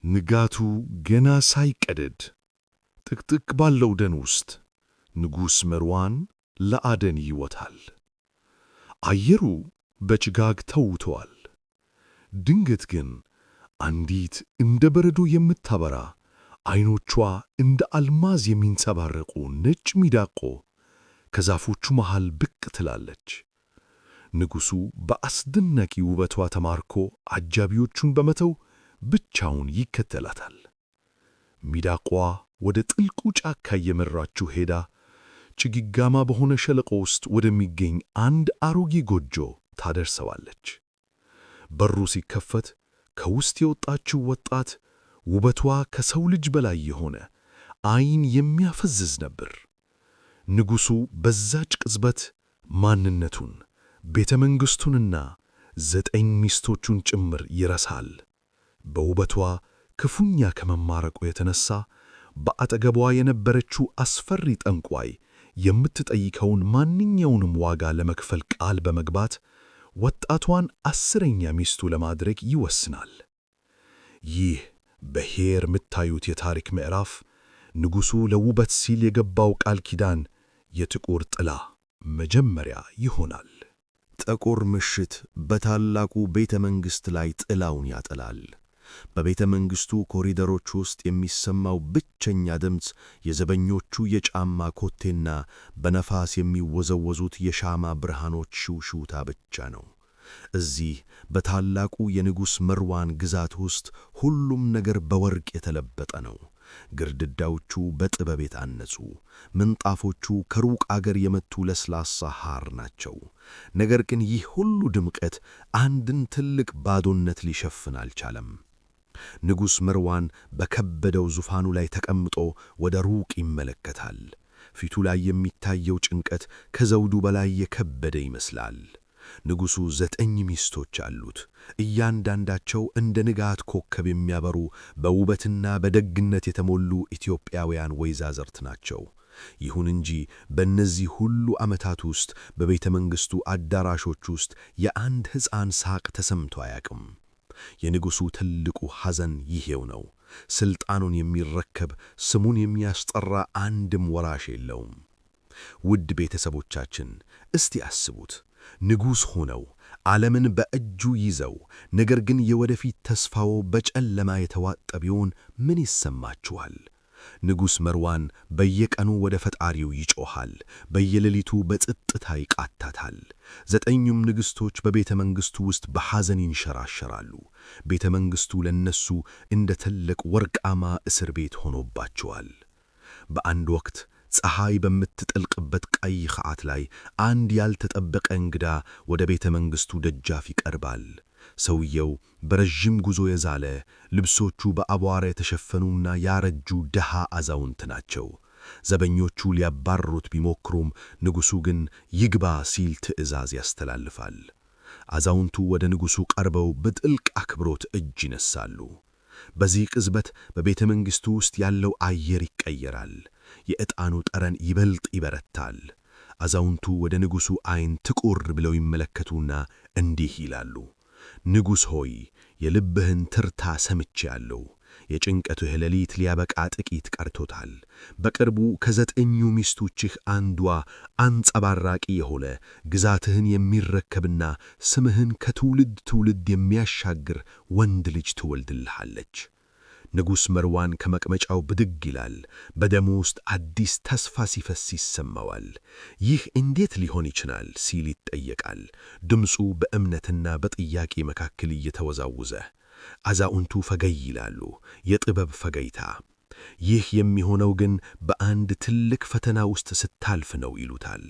ንጋቱ ገና ሳይቀደድ ጥቅጥቅ ባለው ደን ውስጥ ንጉሥ መርዋን ለአደን ይወጣል። አየሩ በጭጋግ ተውቷል። ድንገት ግን አንዲት እንደ በረዶ የምታበራ ዓይኖቿ እንደ አልማዝ የሚንጸባረቁ ነጭ ሚዳቆ ከዛፎቹ መሃል ብቅ ትላለች። ንጉሡ በአስደናቂ ውበቷ ተማርኮ አጃቢዎቹን በመተው ብቻውን ይከተላታል። ሚዳቋ ወደ ጥልቁ ጫካ እየመራችው ሄዳ ጭጋጋማ በሆነ ሸለቆ ውስጥ ወደሚገኝ አንድ አሮጌ ጎጆ ታደርሰዋለች። በሩ ሲከፈት ከውስጥ የወጣችው ወጣት ውበቷ ከሰው ልጅ በላይ የሆነ ዓይን የሚያፈዝዝ ነበር። ንጉሡ በዛች ቅጽበት ማንነቱን፣ ቤተ መንግሥቱንና 9 ሚስቶቹን ጭምር ይረሳል። በውበቷ ክፉኛ ከመማረቁ የተነሳ በአጠገቧ የነበረችው አስፈሪ ጠንቋይ የምትጠይቀውን ማንኛውንም ዋጋ ለመክፈል ቃል በመግባት ወጣቷን 10ኛ ሚስቱ ለማድረግ ይወስናል። ይህ በሄር የምታዩት የታሪክ ምዕራፍ ንጉሡ ለውበት ሲል የገባው ቃል ኪዳን የጥቁር ጥላ መጀመሪያ ይሆናል። ጥቁር ምሽት በታላቁ ቤተ መንግሥት ላይ ጥላውን ያጠላል። በቤተ መንግሥቱ ኮሪደሮች ውስጥ የሚሰማው ብቸኛ ድምፅ የዘበኞቹ የጫማ ኮቴና በነፋስ የሚወዘወዙት የሻማ ብርሃኖች ሽውሽውታ ብቻ ነው። እዚህ በታላቁ የንጉሥ መርዋን ግዛት ውስጥ ሁሉም ነገር በወርቅ የተለበጠ ነው። ግድግዳዎቹ በጥበብ የታነጹ፣ ምንጣፎቹ ከሩቅ አገር የመጡ ለስላሳ ሐር ናቸው። ነገር ግን ይህ ሁሉ ድምቀት አንድን ትልቅ ባዶነት ሊሸፍን አልቻለም። ንጉሥ መርዋን በከበደው ዙፋኑ ላይ ተቀምጦ ወደ ሩቅ ይመለከታል። ፊቱ ላይ የሚታየው ጭንቀት ከዘውዱ በላይ የከበደ ይመስላል። ንጉሡ 9 ሚስቶች አሉት። እያንዳንዳቸው እንደ ንጋት ኮከብ የሚያበሩ በውበትና በደግነት የተሞሉ ኢትዮጵያውያን ወይዛዝርት ናቸው። ይሁን እንጂ በእነዚህ ሁሉ ዓመታት ውስጥ በቤተ መንግሥቱ አዳራሾች ውስጥ የአንድ ሕፃን ሳቅ ተሰምቶ አያውቅም። የንጉሡ ትልቁ ሐዘን ይሄው ነው። ሥልጣኑን የሚረከብ ስሙን የሚያስጠራ አንድም ወራሽ የለውም። ውድ ቤተሰቦቻችን እስቲ አስቡት፣ ንጉሥ ሆነው ዓለምን በእጁ ይዘው፣ ነገር ግን የወደፊት ተስፋው በጨለማ የተዋጠ ቢሆን ምን ይሰማችኋል? ንጉሥ መርዋን በየቀኑ ወደ ፈጣሪው ይጮኻል፣ በየሌሊቱ በጸጥታ ይቃታታል። 9ኙም ንግሥቶች በቤተ መንግሥቱ ውስጥ በሐዘን ይንሸራሸራሉ። ቤተ መንግሥቱ ለነሱ እንደ ትልቅ ወርቃማ እስር ቤት ሆኖባቸዋል። በአንድ ወቅት ፀሐይ በምትጠልቅበት ቀይ ሰዓት ላይ አንድ ያልተጠበቀ እንግዳ ወደ ቤተ መንግሥቱ ደጃፍ ይቀርባል። ሰውየው በረጅም ጉዞ የዛለ፣ ልብሶቹ በአቧራ የተሸፈኑና ያረጁ ድሃ አዛውንት ናቸው። ዘበኞቹ ሊያባርሩት ቢሞክሩም ንጉሡ ግን ይግባ ሲል ትዕዛዝ ያስተላልፋል። አዛውንቱ ወደ ንጉሡ ቀርበው በጥልቅ አክብሮት እጅ ይነሳሉ። በዚህ ቅጽበት በቤተ መንግሥቱ ውስጥ ያለው አየር ይቀየራል። የዕጣኑ ጠረን ይበልጥ ይበረታል። አዛውንቱ ወደ ንጉሡ ዓይን ትኩር ብለው ይመለከቱና እንዲህ ይላሉ፣ ንጉሥ ሆይ፣ የልብህን ትርታ ሰምቼአለሁ። የጭንቀትህ ሌሊት ሊያበቃ ጥቂት ቀርቶታል። በቅርቡ ከ9ኙ ሚስቶችህ አንዷ አንጸባራቂ የሆነ ግዛትህን የሚረከብና ስምህን ከትውልድ ትውልድ የሚያሻግር ወንድ ልጅ ትወልድልሃለች። ንጉሥ መርዋን ከመቀመጫው ብድግ ይላል። በደሙ ውስጥ አዲስ ተስፋ ሲፈስ ይሰማዋል። ይህ እንዴት ሊሆን ይችላል ሲል ይጠየቃል፣ ድምፁ በእምነትና በጥያቄ መካከል እየተወዛወዘ። አዛውንቱ ፈገግ ይላሉ፣ የጥበብ ፈገግታ። ይህ የሚሆነው ግን በአንድ ትልቅ ፈተና ውስጥ ስታልፍ ነው ይሉታል።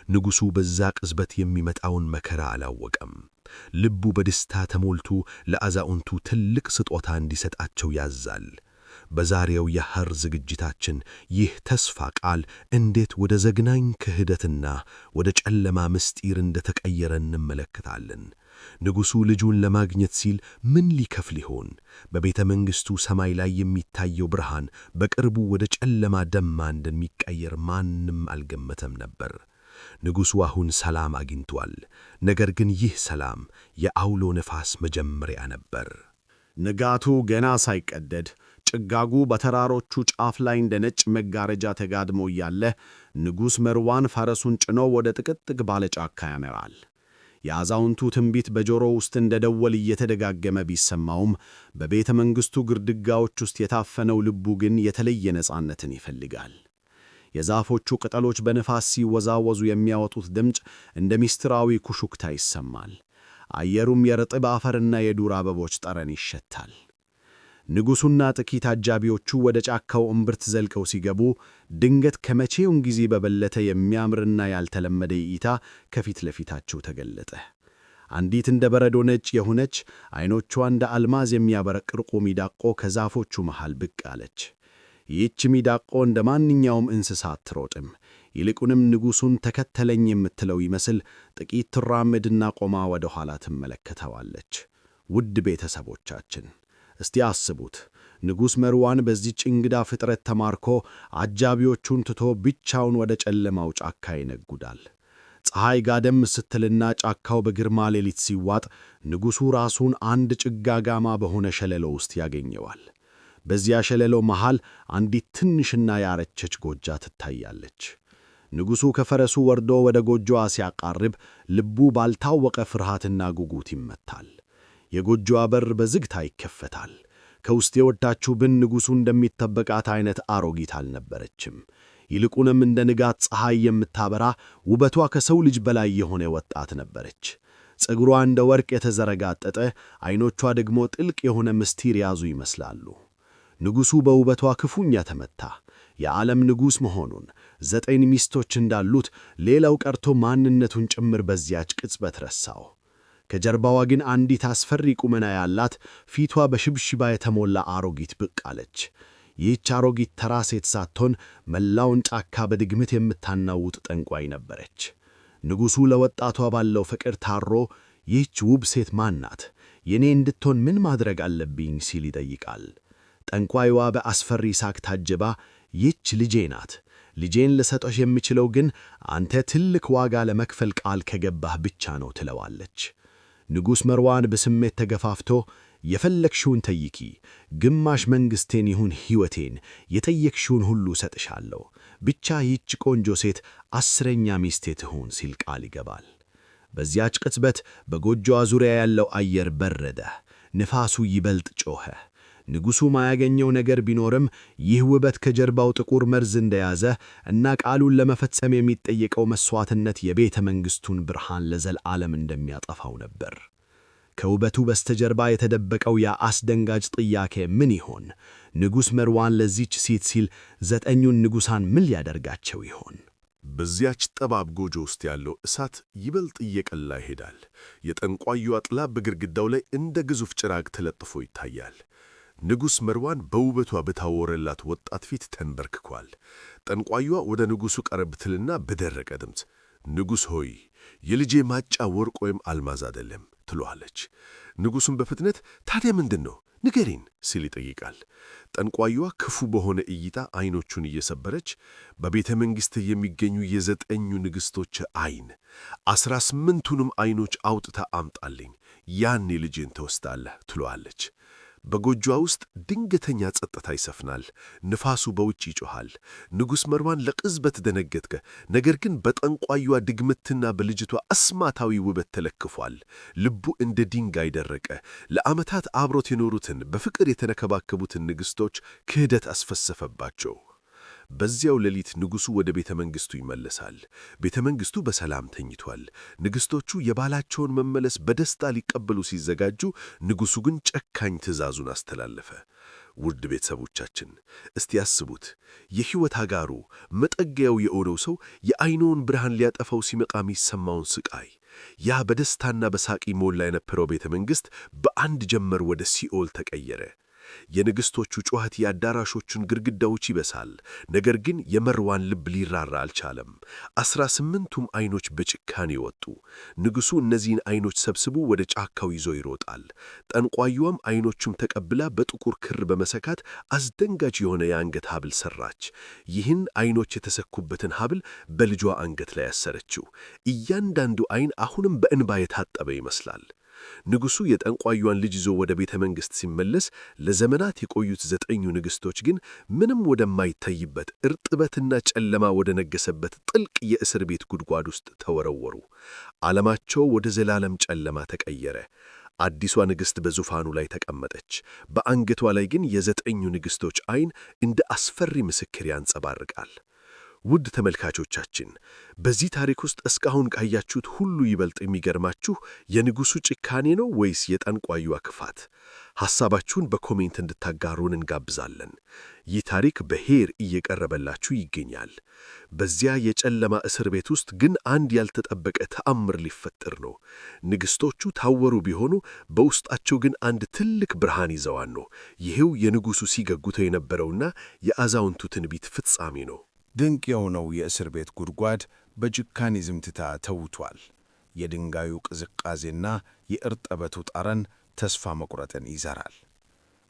ንጉሡ በዛ ቅጽበት የሚመጣውን መከራ አላወቀም። ልቡ በደስታ ተሞልቶ ለአዛውንቱ ትልቅ ስጦታ እንዲሰጣቸው ያዛል። በዛሬው የሐር ዝግጅታችን ይህ ተስፋ ቃል እንዴት ወደ ዘግናኝ ክህደትና ወደ ጨለማ ምስጢር እንደተቀየረ እንመለከታለን። ንጉሡ ልጁን ለማግኘት ሲል ምን ሊከፍል ይሆን? በቤተ መንግሥቱ ሰማይ ላይ የሚታየው ብርሃን በቅርቡ ወደ ጨለማ ደማ እንደሚቀየር ማንም አልገመተም ነበር። ንጉሡ አሁን ሰላም አግኝቷል። ነገር ግን ይህ ሰላም የአውሎ ነፋስ መጀመሪያ ነበር። ንጋቱ ገና ሳይቀደድ ጭጋጉ በተራሮቹ ጫፍ ላይ እንደ ነጭ መጋረጃ ተጋድሞ እያለ ንጉሥ መርዋን ፈረሱን ጭኖ ወደ ጥቅጥቅ ባለ ጫካ ያመራል። የአዛውንቱ ትንቢት በጆሮ ውስጥ እንደ ደወል እየተደጋገመ ቢሰማውም በቤተ መንግሥቱ ግድግዳዎች ውስጥ የታፈነው ልቡ ግን የተለየ ነፃነትን ይፈልጋል። የዛፎቹ ቅጠሎች በንፋስ ሲወዛወዙ የሚያወጡት ድምፅ እንደ ምስጢራዊ ኩሽኩታ ይሰማል። አየሩም የርጥብ አፈርና የዱር አበቦች ጠረን ይሸታል። ንጉሡና ጥቂት አጃቢዎቹ ወደ ጫካው እምብርት ዘልቀው ሲገቡ ድንገት ከመቼውም ጊዜ በበለጠ የሚያምርና ያልተለመደ እይታ ከፊት ለፊታቸው ተገለጠ። አንዲት እንደ በረዶ ነጭ የሆነች ዓይኖቿ እንደ አልማዝ የሚያበረቅርቁ ሚዳቆ ከዛፎቹ መሃል ብቅ አለች። ይህች ሚዳቆ እንደ ማንኛውም እንስሳ አትሮጥም። ይልቁንም ንጉሡን ተከተለኝ የምትለው ይመስል ጥቂት ትራመድና ቆማ ወደ ኋላ ትመለከተዋለች። ውድ ቤተሰቦቻችን እስቲ አስቡት፣ ንጉሥ መርዋን በዚህች እንግዳ ፍጥረት ተማርኮ አጃቢዎቹን ትቶ ብቻውን ወደ ጨለማው ጫካ ይነጉዳል። ፀሐይ ጋደም ስትልና ጫካው በግርማ ሌሊት ሲዋጥ ንጉሡ ራሱን አንድ ጭጋጋማ በሆነ ሸለሎ ውስጥ ያገኘዋል። በዚያ ሸለሎ መሃል አንዲት ትንሽና ያረጀች ጎጆ ትታያለች። ንጉሡ ከፈረሱ ወርዶ ወደ ጎጆዋ ሲያቃርብ ልቡ ባልታወቀ ፍርሃትና ጉጉት ይመታል። የጎጆዋ በር በዝግታ ይከፈታል። ከውስጥ የወጣችው ብን ንጉሡ እንደሚጠበቃት አይነት አሮጊት አልነበረችም። ይልቁንም እንደ ንጋት ፀሐይ የምታበራ ውበቷ ከሰው ልጅ በላይ የሆነ ወጣት ነበረች። ፀጉሯ እንደ ወርቅ የተዘረጋጠጠ፣ ዓይኖቿ ደግሞ ጥልቅ የሆነ ምስጢር ያዙ ይመስላሉ። ንጉሡ በውበቷ ክፉኛ ተመታ። የዓለም ንጉሥ መሆኑን፣ 9 ሚስቶች እንዳሉት፣ ሌላው ቀርቶ ማንነቱን ጭምር በዚያች ቅጽበት ረሳው። ከጀርባዋ ግን አንዲት አስፈሪ ቁመና ያላት፣ ፊቷ በሽብሽባ የተሞላ አሮጊት ብቅ አለች። ይህች አሮጊት ተራ ሴት ሳትሆን መላውን ጫካ በድግምት የምታናውጥ ጠንቋይ ነበረች። ንጉሡ ለወጣቷ ባለው ፍቅር ታሮ ይህች ውብ ሴት ማን ናት? የኔ እንድትሆን ምን ማድረግ አለብኝ? ሲል ይጠይቃል። ጠንቋይዋ በአስፈሪ ሳቅ ታጅባ ይህች ልጄ ናት። ልጄን ልሰጥሽ የምችለው ግን አንተ ትልቅ ዋጋ ለመክፈል ቃል ከገባህ ብቻ ነው ትለዋለች። ንጉሥ መርዋን በስሜት ተገፋፍቶ የፈለግሽውን ጠይቂ፣ ግማሽ መንግሥቴን ይሁን ሕይወቴን፣ የጠየቅሽውን ሁሉ ሰጥሻለሁ፣ ብቻ ይህች ቆንጆ ሴት 10ኛ ሚስቴ ትሁን ሲል ቃል ይገባል። በዚያች ቅጽበት በጎጆዋ ዙሪያ ያለው አየር በረደ፣ ንፋሱ ይበልጥ ጮኸ። ንጉሡ ማያገኘው ነገር ቢኖርም ይህ ውበት ከጀርባው ጥቁር መርዝ እንደያዘ እና ቃሉን ለመፈጸም የሚጠየቀው መሥዋዕትነት የቤተ መንግሥቱን ብርሃን ለዘላለም እንደሚያጠፋው ነበር። ከውበቱ በስተጀርባ የተደበቀው ያ አስደንጋጭ ጥያቄ ምን ይሆን? ንጉሥ መርዋን ለዚች ሴት ሲል 9ኙን ንጉሣን ምን ሊያደርጋቸው ይሆን? በዚያች ጠባብ ጎጆ ውስጥ ያለው እሳት ይበልጥ እየቀላ ይሄዳል። የጠንቋዩዋ ጥላ በግድግዳው ላይ እንደ ግዙፍ ጭራቅ ተለጥፎ ይታያል። ንጉሥ መርዋን በውበቷ በታወረላት ወጣት ፊት ተንበርክኳል። ጠንቋዩዋ ወደ ንጉሡ ቀረብ ትልና በደረቀ ድምፅ ንጉሥ ሆይ፣ የልጄ ማጫ ወርቅ ወይም አልማዝ አይደለም ትሏለች። ንጉሡም በፍጥነት ታዲያ ምንድን ነው ንገሪን ሲል ይጠይቃል። ጠንቋዩዋ ክፉ በሆነ እይታ ዓይኖቹን እየሰበረች በቤተ መንግሥት የሚገኙ የ9ኙ ንግሥቶች ዓይን 18ቱንም ዓይኖች አውጥታ አምጣልኝ፣ ያኔ ልጄን ትወስዳለህ ትሏለች። በጎጆዋ ውስጥ ድንገተኛ ጸጥታ ይሰፍናል። ንፋሱ በውጭ ይጮኻል። ንጉሥ መርዋን ለቅጽበት ደነገጠ። ነገር ግን በጠንቋዩዋ ድግምትና በልጅቷ አስማታዊ ውበት ተለክፏል። ልቡ እንደ ድንጋይ ደረቀ። ለዓመታት አብሮት የኖሩትን በፍቅር የተነከባከቡትን ንግሥቶች ክህደት አስፈሰፈባቸው። በዚያው ሌሊት ንጉሡ ወደ ቤተ መንግሥቱ ይመለሳል። ቤተ መንግሥቱ በሰላም ተኝቷል። ንግሥቶቹ የባላቸውን መመለስ በደስታ ሊቀበሉ ሲዘጋጁ፣ ንጉሡ ግን ጨካኝ ትእዛዙን አስተላለፈ። ውድ ቤተሰቦቻችን እስቲ ያስቡት። የሕይወት አጋሩ መጠጊያው የሆነው ሰው የዓይኑን ብርሃን ሊያጠፋው ሲመጣ የሚሰማውን ስቃይ፣ ያ በደስታና በሳቅ ሞላ የነበረው ቤተ መንግሥት በአንድ ጀንበር ወደ ሲኦል ተቀየረ። የንግሥቶቹ ጩኸት የአዳራሾቹን ግድግዳዎች ይበሳል። ነገር ግን የመርዋን ልብ ሊራራ አልቻለም። 18ቱም ዓይኖች በጭካኔ ወጡ። ንጉሡ እነዚህን ዓይኖች ሰብስቦ ወደ ጫካው ይዞ ይሮጣል። ጠንቋዩዋም ዓይኖቹም ተቀብላ በጥቁር ክር በመሰካት አስደንጋጭ የሆነ የአንገት ሐብል ሠራች። ይህን ዓይኖች የተሰኩበትን ሐብል በልጇ አንገት ላይ ያሰረችው። እያንዳንዱ ዓይን አሁንም በእንባ የታጠበ ይመስላል። ንጉሡ የጠንቋዩን ልጅ ይዞ ወደ ቤተ መንግሥት ሲመለስ ለዘመናት የቆዩት 9ኙ ንግሥቶች ግን ምንም ወደማይታይበት እርጥበትና ጨለማ ወደ ነገሰበት ጥልቅ የእስር ቤት ጉድጓድ ውስጥ ተወረወሩ። ዓለማቸው ወደ ዘላለም ጨለማ ተቀየረ። አዲሷ ንግሥት በዙፋኑ ላይ ተቀመጠች። በአንገቷ ላይ ግን የ9ኙ ንግሥቶች ዐይን እንደ አስፈሪ ምስክር ያንጸባርቃል። ውድ ተመልካቾቻችን፣ በዚህ ታሪክ ውስጥ እስካሁን ካያችሁት ሁሉ ይበልጥ የሚገርማችሁ የንጉሡ ጭካኔ ነው ወይስ የጠንቋዩዋ ክፋት? ሐሳባችሁን በኮሜንት እንድታጋሩን እንጋብዛለን። ይህ ታሪክ በሄር እየቀረበላችሁ ይገኛል። በዚያ የጨለማ እስር ቤት ውስጥ ግን አንድ ያልተጠበቀ ተአምር ሊፈጠር ነው። ንግሥቶቹ ታወሩ ቢሆኑ በውስጣቸው ግን አንድ ትልቅ ብርሃን ይዘዋል ነው። ይሄው የንጉሡ ሲገጉተው የነበረውና የአዛውንቱ ትንቢት ፍጻሜ ነው። ድንቅ የሆነው የእስር ቤት ጉድጓድ በጭካኔ ዝምታ ተውቷል። የድንጋዩ ቅዝቃዜና የእርጥበቱ ጠረን ተስፋ መቁረጥን ይዘራል።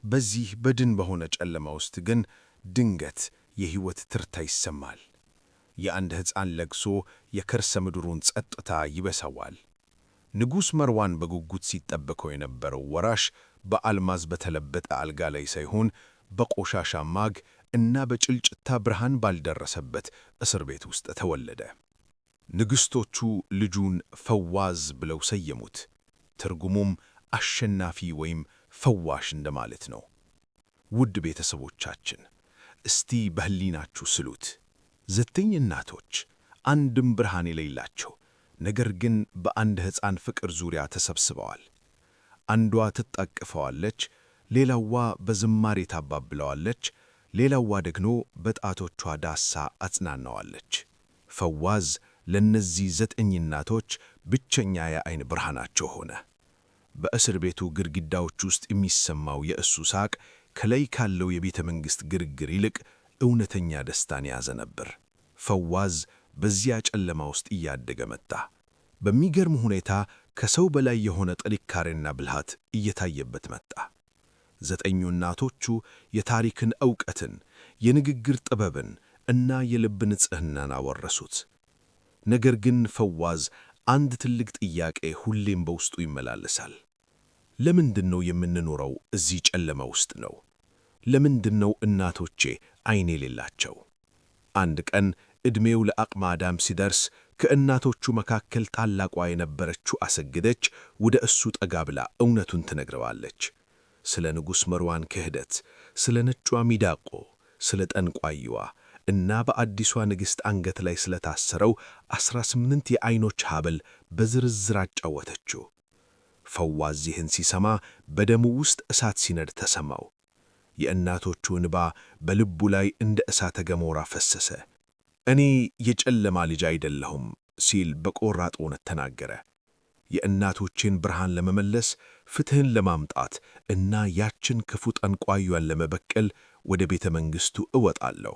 በዚህ በድን በሆነ ጨለማ ውስጥ ግን ድንገት የሕይወት ትርታ ይሰማል። የአንድ ሕፃን ለቅሶ የከርሰ ምድሩን ጸጥታ ይበሳዋል። ንጉሥ መርዋን በጉጉት ሲጠበቀው የነበረው ወራሽ በአልማዝ በተለበጠ አልጋ ላይ ሳይሆን በቆሻሻ ማግ እና በጭልጭታ ብርሃን ባልደረሰበት እስር ቤት ውስጥ ተወለደ። ንግሥቶቹ ልጁን ፈዋዝ ብለው ሰየሙት። ትርጉሙም አሸናፊ ወይም ፈዋሽ እንደማለት ነው። ውድ ቤተሰቦቻችን፣ እስቲ በሕሊናችሁ ስሉት። 9 እናቶች፣ አንድም ብርሃን የሌላቸው፣ ነገር ግን በአንድ ሕፃን ፍቅር ዙሪያ ተሰብስበዋል። አንዷ ትጣቅፈዋለች፣ ሌላዋ በዝማሬ ታባብለዋለች፣ ሌላዋ ደግሞ በጣቶቿ ዳሳ አጽናናዋለች። ፈዋዝ ለእነዚህ 9 እናቶች ብቸኛ የዐይን ብርሃናቸው ሆነ። በእስር ቤቱ ግድግዳዎች ውስጥ የሚሰማው የእሱ ሳቅ ከላይ ካለው የቤተ መንግሥት ግርግር ይልቅ እውነተኛ ደስታን ያዘ ነበር። ፈዋዝ በዚያ ጨለማ ውስጥ እያደገ መጣ። በሚገርም ሁኔታ ከሰው በላይ የሆነ ጥንካሬና ብልሃት እየታየበት መጣ። 9ኙ እናቶቹ የታሪክን ዕውቀትን፣ የንግግር ጥበብን እና የልብ ንጽሕናን አወረሱት። ነገር ግን ፈዋዝ አንድ ትልቅ ጥያቄ ሁሌም በውስጡ ይመላለሳል። ለምንድን ነው የምንኖረው እዚህ ጨለማ ውስጥ ነው? ለምንድን ነው እናቶቼ ዐይን የሌላቸው? አንድ ቀን ዕድሜው ለአቅመ አዳም ሲደርስ ከእናቶቹ መካከል ታላቋ የነበረችው አሰግደች ወደ እሱ ጠጋ ብላ እውነቱን ትነግረዋለች። ስለ ንጉሥ መርዋን ክህደት፣ ስለ ነጯ ሚዳቆ፣ ስለ ጠንቋይዋ እና በአዲሷ ንግሥት አንገት ላይ ስለታሰረው 18 የዐይኖች ሐብል በዝርዝር አጫወተችው። ፈዋዝ ይህን ሲሰማ በደሙ ውስጥ እሳት ሲነድ ተሰማው። የእናቶቹ እንባ በልቡ ላይ እንደ እሳተ ገሞራ ፈሰሰ። እኔ የጨለማ ልጅ አይደለሁም ሲል በቆራጥነት ተናገረ። የእናቶቼን ብርሃን ለመመለስ፣ ፍትሕን ለማምጣት እና ያችን ክፉ ጠንቋዩን ለመበቀል ወደ ቤተ መንግሥቱ እወጣለሁ።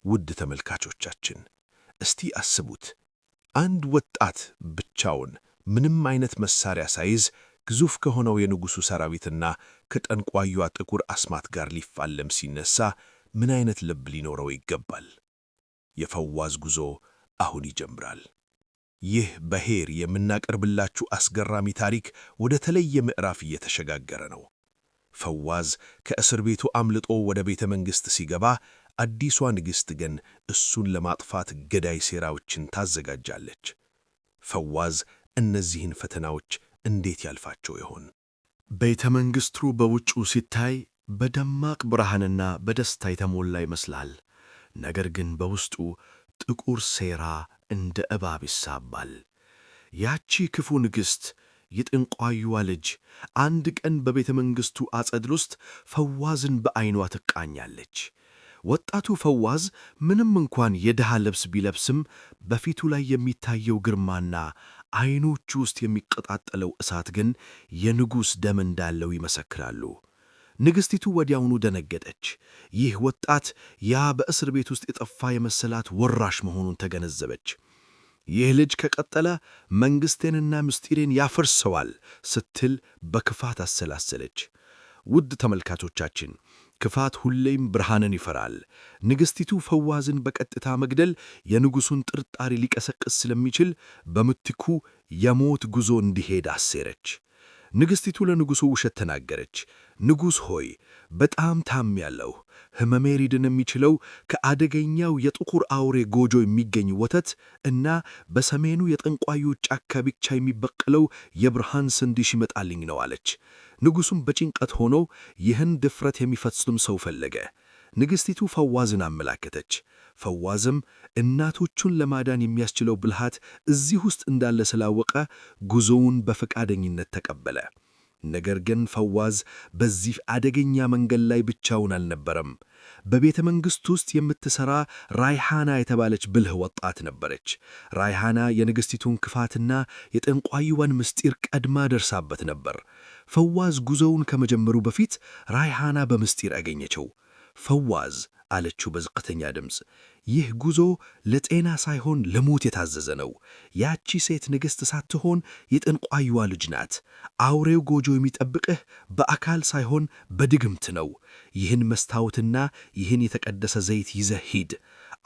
ውድ ተመልካቾቻችን፣ እስቲ አስቡት፣ አንድ ወጣት ብቻውን ምንም አይነት መሳሪያ ሳይዝ ግዙፍ ከሆነው የንጉሡ ሰራዊትና ከጠንቋዩዋ ጥቁር አስማት ጋር ሊፋለም ሲነሳ ምን አይነት ልብ ሊኖረው ይገባል? የፈዋዝ ጉዞ አሁን ይጀምራል። ይህ በሄር የምናቀርብላችሁ አስገራሚ ታሪክ ወደ ተለየ ምዕራፍ እየተሸጋገረ ነው። ፈዋዝ ከእስር ቤቱ አምልጦ ወደ ቤተ መንግሥት ሲገባ፣ አዲሷ ንግሥት ግን እሱን ለማጥፋት ገዳይ ሴራዎችን ታዘጋጃለች። ፈዋዝ እነዚህን ፈተናዎች እንዴት ያልፋቸው ይሆን? ቤተ መንግሥቱ በውጭው ሲታይ በደማቅ ብርሃንና በደስታ የተሞላ ይመስላል። ነገር ግን በውስጡ ጥቁር ሴራ እንደ እባብ ይሳባል። ያቺ ክፉ ንግሥት የጠንቋዩዋ ልጅ አንድ ቀን በቤተ መንግሥቱ አጸድ ውስጥ ፈዋዝን በዐይኗ ትቃኛለች። ወጣቱ ፈዋዝ ምንም እንኳን የድሃ ልብስ ቢለብስም በፊቱ ላይ የሚታየው ግርማና ዐይኖቹ ውስጥ የሚቀጣጠለው እሳት ግን የንጉሥ ደም እንዳለው ይመሰክራሉ። ንግሥቲቱ ወዲያውኑ ደነገጠች። ይህ ወጣት ያ በእስር ቤት ውስጥ የጠፋ የመሰላት ወራሽ መሆኑን ተገነዘበች። ይህ ልጅ ከቀጠለ መንግሥቴንና ምስጢሬን ያፈርሰዋል ስትል በክፋት አሰላሰለች። ውድ ተመልካቾቻችን፣ ክፋት ሁሌም ብርሃንን ይፈራል። ንግሥቲቱ ፈዋዝን በቀጥታ መግደል የንጉሡን ጥርጣሬ ሊቀሰቅስ ስለሚችል በምትኩ የሞት ጉዞ እንዲሄድ አሴረች። ንግሥቲቱ ለንጉሡ ውሸት ተናገረች። ንጉሥ ሆይ በጣም ታምሜያለሁ። ሕመሜ ሊድን የሚችለው ከአደገኛው የጥቁር አውሬ ጎጆ የሚገኝ ወተት እና በሰሜኑ የጠንቋዩ ጫካ ብቻ የሚበቅለው የብርሃን ስንዴ ይመጣልኝ ነው አለች። ንጉሡም በጭንቀት ሆኖ ይህን ድፍረት የሚፈጽም ሰው ፈለገ። ንግሥቲቱ ፈዋዝን አመላከተች። ፈዋዝም እናቶቹን ለማዳን የሚያስችለው ብልሃት እዚህ ውስጥ እንዳለ ስላወቀ ጉዞውን በፈቃደኝነት ተቀበለ። ነገር ግን ፈዋዝ በዚህ አደገኛ መንገድ ላይ ብቻውን አልነበረም። በቤተ መንግሥት ውስጥ የምትሠራ ራይሃና የተባለች ብልህ ወጣት ነበረች። ራይሃና የንግሥቲቱን ክፋትና የጠንቋይዋን ምስጢር ቀድማ ደርሳበት ነበር። ፈዋዝ ጉዞውን ከመጀመሩ በፊት ራይሃና በምስጢር አገኘችው። ፈዋዝ አለችው በዝቅተኛ ድምፅ፣ ይህ ጉዞ ለጤና ሳይሆን ለሞት የታዘዘ ነው። ያቺ ሴት ንግሥት ሳትሆን የጠንቋይዋ ልጅ ናት። አውሬው ጎጆ የሚጠብቅህ በአካል ሳይሆን በድግምት ነው። ይህን መስታወትና ይህን የተቀደሰ ዘይት ይዘህ ሂድ።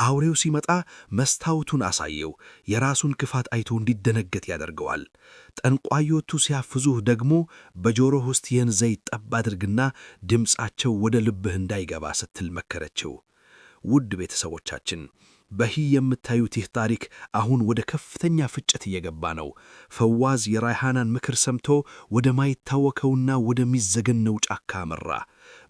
አውሬው ሲመጣ መስታወቱን አሳየው። የራሱን ክፋት አይቶ እንዲደነገጥ ያደርገዋል። ጠንቋዮቹ ሲያፍዙህ ደግሞ በጆሮህ ውስጥ ይህን ዘይት ጠብ አድርግና ድምፃቸው ወደ ልብህ እንዳይገባ ስትል መከረችው። ውድ ቤተሰቦቻችን በዚህ የምታዩት ይህ ታሪክ አሁን ወደ ከፍተኛ ፍጭት እየገባ ነው። ፈዋዝ የራይሃናን ምክር ሰምቶ ወደ ማይታወቀውና ወደሚዘገነው ጫካ አመራ።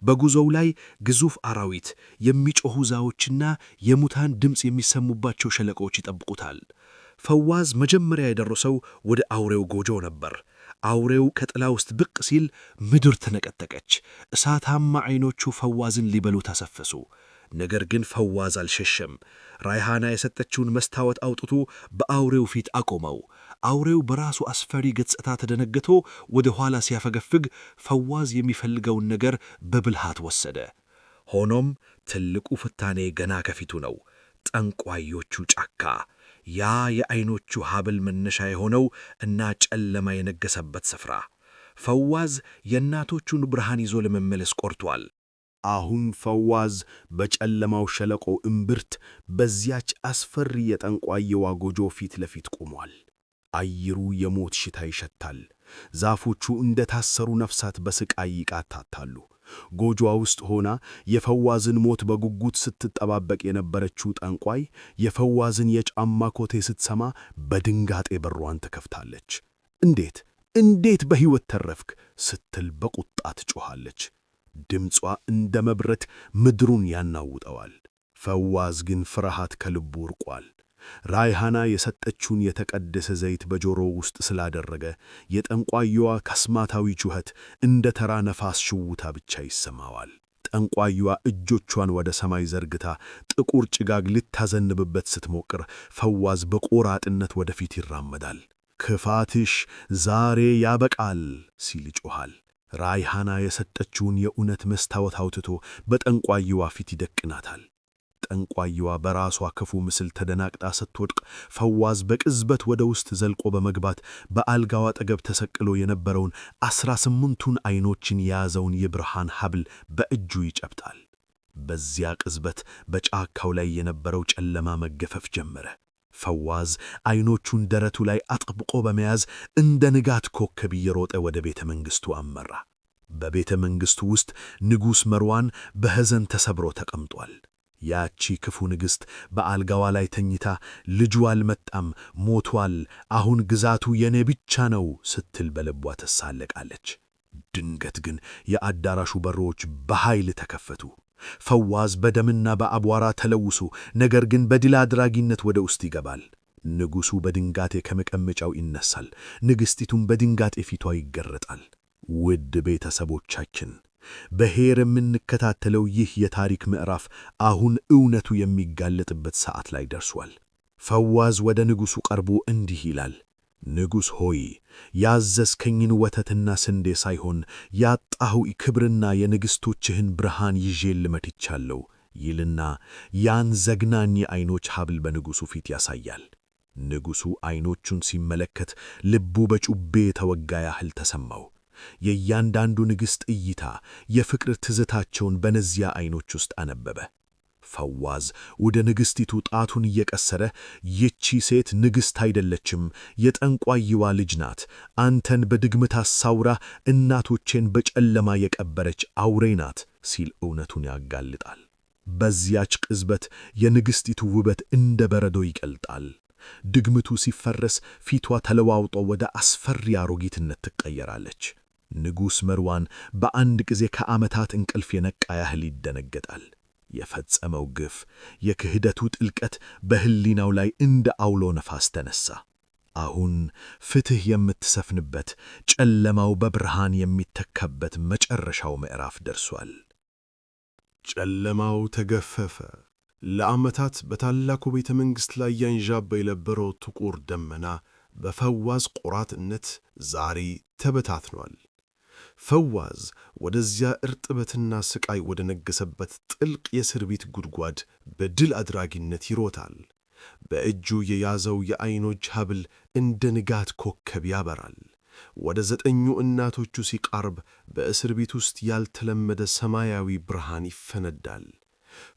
በጉዞው ላይ ግዙፍ አራዊት፣ የሚጮኹ ዛዎችና የሙታን ድምፅ የሚሰሙባቸው ሸለቆች ይጠብቁታል። ፈዋዝ መጀመሪያ የደረሰው ወደ አውሬው ጎጆ ነበር። አውሬው ከጥላ ውስጥ ብቅ ሲል ምድር ተነቀጠቀች። እሳታማ ዐይኖቹ ፈዋዝን ሊበሉ ተሰፈሱ። ነገር ግን ፈዋዝ አልሸሸም። ራይሃና የሰጠችውን መስታወት አውጥቶ በአውሬው ፊት አቆመው። አውሬው በራሱ አስፈሪ ገጽታ ተደነግጦ ወደ ኋላ ሲያፈገፍግ ፈዋዝ የሚፈልገውን ነገር በብልሃት ወሰደ። ሆኖም ትልቁ ፍታኔ ገና ከፊቱ ነው። ጠንቋዮቹ ጫካ፣ ያ የዐይኖቹ ሐብል መነሻ የሆነው እና ጨለማ የነገሰበት ስፍራ። ፈዋዝ የእናቶቹን ብርሃን ይዞ ለመመለስ ቆርጧል። አሁን ፈዋዝ በጨለማው ሸለቆ እምብርት በዚያች አስፈሪ የጠንቋይዋ ጎጆ ፊት ለፊት ቆሟል። አየሩ የሞት ሽታ ይሸታል። ዛፎቹ እንደ ታሰሩ ነፍሳት በስቃይ ይቃታታሉ። ጎጆዋ ውስጥ ሆና የፈዋዝን ሞት በጉጉት ስትጠባበቅ የነበረችው ጠንቋይ የፈዋዝን የጫማ ኮቴ ስትሰማ በድንጋጤ በሯን ትከፍታለች። እንዴት በሕይወት ተረፍክ ስትል በቁጣ ትጮኻለች። ድምጿ እንደ መብረቅ ምድሩን ያናውጠዋል። ፈዋዝ ግን ፍርሃት ከልቡ ርቋል። ራይሃና የሰጠችውን የተቀደሰ ዘይት በጆሮው ውስጥ ስላደረገ የጠንቋይዋ ካስማታዊ ጩኸት እንደ ተራ ነፋስ ሽውታ ብቻ ይሰማዋል። ጠንቋይዋ እጆቿን ወደ ሰማይ ዘርግታ ጥቁር ጭጋግ ልታዘንብበት ስትሞክር ፈዋዝ በቆራጥነት ወደፊት ይራመዳል። ክፋትሽ ዛሬ ያበቃል ሲል ይጮኻል። ራይሃና የሰጠችውን የእውነት መስታወት አውጥቶ በጠንቋይዋ ፊት ይደቅናታል። ጠንቋይዋ በራሷ ክፉ ምስል ተደናቅጣ ስትወድቅ ፈዋዝ በቅጽበት ወደ ውስጥ ዘልቆ በመግባት በአልጋው አጠገብ ተሰቅሎ የነበረውን 18ቱን ዐይኖችን የያዘውን የብርሃን ሐብል በእጁ ይጨብጣል። በዚያ ቅጽበት በጫካው ላይ የነበረው ጨለማ መገፈፍ ጀመረ። ፈዋዝ ዐይኖቹን ደረቱ ላይ አጥብቆ በመያዝ እንደ ንጋት ኮከብ እየሮጠ ወደ ቤተ መንግሥቱ አመራ። በቤተ መንግሥቱ ውስጥ ንጉሥ መርዋን በሐዘን ተሰብሮ ተቀምጧል። ያቺ ክፉ ንግሥት በአልጋዋ ላይ ተኝታ ልጁ አልመጣም፣ ሞቷል፣ አሁን ግዛቱ የኔ ብቻ ነው ስትል በልቧ ትሳለቃለች። ድንገት ግን የአዳራሹ በሮች በኃይል ተከፈቱ። ፈዋዝ በደምና በአቧራ ተለውሶ ነገር ግን በድል አድራጊነት ወደ ውስጥ ይገባል። ንጉሡ በድንጋጤ ከመቀመጫው ይነሳል። ንግሥቲቱም በድንጋጤ ፊቷ ይገረጣል። ውድ ቤተሰቦቻችን በሄር የምንከታተለው ይህ የታሪክ ምዕራፍ አሁን እውነቱ የሚጋለጥበት ሰዓት ላይ ደርሷል። ፈዋዝ ወደ ንጉሡ ቀርቦ እንዲህ ይላል፣ ንጉሥ ሆይ ያዘዝከኝን ወተትና ስንዴ ሳይሆን ያጣኸው ክብርና የንግሥቶችህን ብርሃን ይዤ ልመጥቻለሁ ይልና ያን ዘግናኝ የዐይኖች ሐብል በንጉሡ ፊት ያሳያል። ንጉሡ ዐይኖቹን ሲመለከት ልቡ በጩቤ የተወጋ ያህል ተሰማው። የእያንዳንዱ ንግሥት እይታ የፍቅር ትዝታቸውን በነዚያ ዐይኖች ውስጥ አነበበ። ፈዋዝ ወደ ንግሥቲቱ ጣቱን እየቀሰረ ይቺ ሴት ንግሥት አይደለችም፣ የጠንቋይዋ ልጅ ናት። አንተን በድግምት አሳውራ እናቶቼን በጨለማ የቀበረች አውሬ ናት ሲል እውነቱን ያጋልጣል። በዚያች ቅጽበት የንግሥቲቱ ውበት እንደ በረዶ ይቀልጣል። ድግምቱ ሲፈረስ ፊቷ ተለዋውጦ ወደ አስፈሪ አሮጊትነት ትቀየራለች። ንጉሥ መርዋን በአንድ ጊዜ ከዓመታት እንቅልፍ የነቃ ያህል ይደነገጣል። የፈጸመው ግፍ፣ የክህደቱ ጥልቀት በሕሊናው ላይ እንደ አውሎ ነፋስ ተነሣ። አሁን ፍትሕ የምትሰፍንበት፣ ጨለማው በብርሃን የሚተካበት መጨረሻው ምዕራፍ ደርሷል። ጨለማው ተገፈፈ። ለዓመታት በታላቁ ቤተ መንግሥት ላይ ያንዣባ የነበረው ጥቁር ደመና በፈዋዝ ቆራጥነት ዛሬ ተበታትኗል። ፈዋዝ ወደዚያ እርጥበትና ስቃይ ወደ ነገሰበት ጥልቅ የእስር ቤት ጉድጓድ በድል አድራጊነት ይሮጣል። በእጁ የያዘው የዐይኖች ሐብል እንደ ንጋት ኮከብ ያበራል። ወደ 9 እናቶቹ ሲቃርብ በእስር ቤት ውስጥ ያልተለመደ ሰማያዊ ብርሃን ይፈነዳል።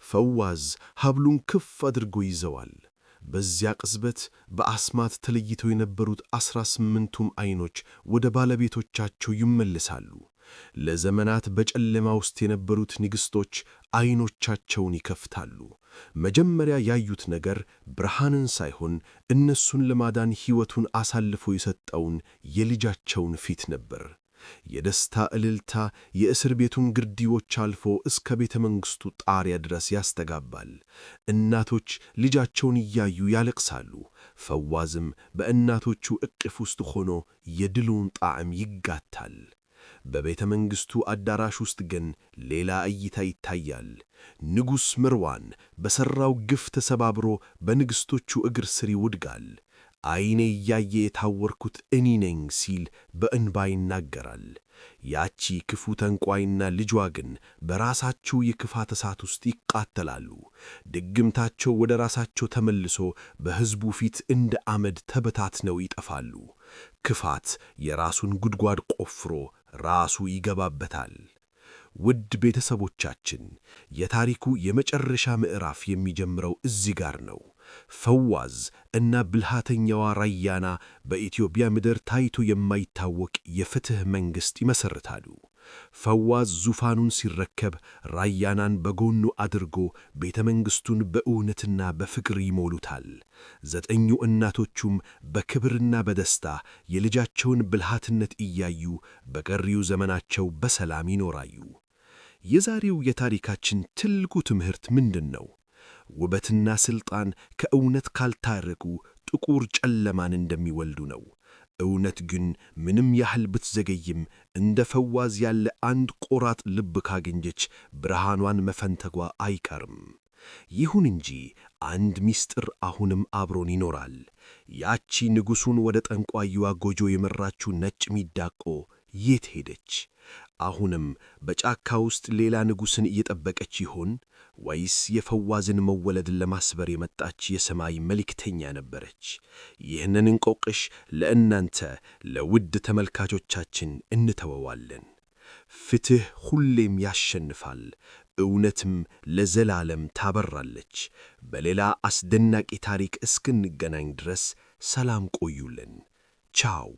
ፈዋዝ ሐብሉን ከፍ አድርጎ ይዘዋል። በዚያ ቅጽበት በአስማት ተለይተው የነበሩት 18ቱም ዐይኖች ወደ ባለቤቶቻቸው ይመለሳሉ። ለዘመናት በጨለማ ውስጥ የነበሩት ንግሥቶች ዐይኖቻቸውን ይከፍታሉ። መጀመሪያ ያዩት ነገር ብርሃንን ሳይሆን እነሱን ለማዳን ሕይወቱን አሳልፎ የሰጠውን የልጃቸውን ፊት ነበር። የደስታ እልልታ የእስር ቤቱን ግርጌዎች አልፎ እስከ ቤተ መንግሥቱ ጣሪያ ድረስ ያስተጋባል። እናቶች ልጃቸውን እያዩ ያለቅሳሉ። ፈዋዝም በእናቶቹ እቅፍ ውስጥ ሆኖ የድሉን ጣዕም ይጋታል። በቤተ መንግሥቱ አዳራሽ ውስጥ ግን ሌላ እይታ ይታያል። ንጉሥ መርዋን በሠራው ግፍ ተሰባብሮ በንግሥቶቹ እግር ስር ይወድቃል። ዐይኔ እያየ የታወርኩት እኔ ነኝ ሲል በእንባ ይናገራል። ያቺ ክፉ ጠንቋይና ልጇ ግን በራሳቸው የክፋት እሳት ውስጥ ይቃጠላሉ። ድግምታቸው ወደ ራሳቸው ተመልሶ በሕዝቡ ፊት እንደ አመድ ተበታትነው ይጠፋሉ። ክፋት የራሱን ጉድጓድ ቆፍሮ ራሱ ይገባበታል። ውድ ቤተሰቦቻችን፣ የታሪኩ የመጨረሻ ምዕራፍ የሚጀምረው እዚህ ጋር ነው። ፈዋዝ እና ብልሃተኛዋ ራያና በኢትዮጵያ ምድር ታይቶ የማይታወቅ የፍትሕ መንግሥት ይመሰርታሉ። ፈዋዝ ዙፋኑን ሲረከብ ራያናን በጎኑ አድርጎ ቤተ መንግሥቱን በእውነትና በፍቅር ይሞሉታል። 9 እናቶቹም በክብርና በደስታ የልጃቸውን ብልሃትነት እያዩ በቀሪው ዘመናቸው በሰላም ይኖራሉ። የዛሬው የታሪካችን ትልቁ ትምህርት ምንድን ነው? ውበትና ሥልጣን ከእውነት ካልታረቁ ጥቁር ጨለማን እንደሚወልዱ ነው። እውነት ግን ምንም ያህል ብትዘገይም እንደ ፈዋዝ ያለ አንድ ቆራጥ ልብ ካገኘች ብርሃኗን መፈንተጓ አይቀርም። ይሁን እንጂ አንድ ምስጢር አሁንም አብሮን ይኖራል። ያቺ ንጉሡን ወደ ጠንቋይዋ ጎጆ የመራችው ነጭ ሚዳቆ የት ሄደች? አሁንም በጫካ ውስጥ ሌላ ንጉሥን እየጠበቀች ይሆን? ወይስ የፈዋዝን መወለድን ለማስበር የመጣች የሰማይ መልእክተኛ ነበረች? ይህንን እንቆቅልሽ ለእናንተ ለውድ ተመልካቾቻችን እንተወዋለን። ፍትሕ ሁሌም ያሸንፋል፣ እውነትም ለዘላለም ታበራለች። በሌላ አስደናቂ ታሪክ እስክንገናኝ ድረስ ሰላም ቆዩልን። ቻው።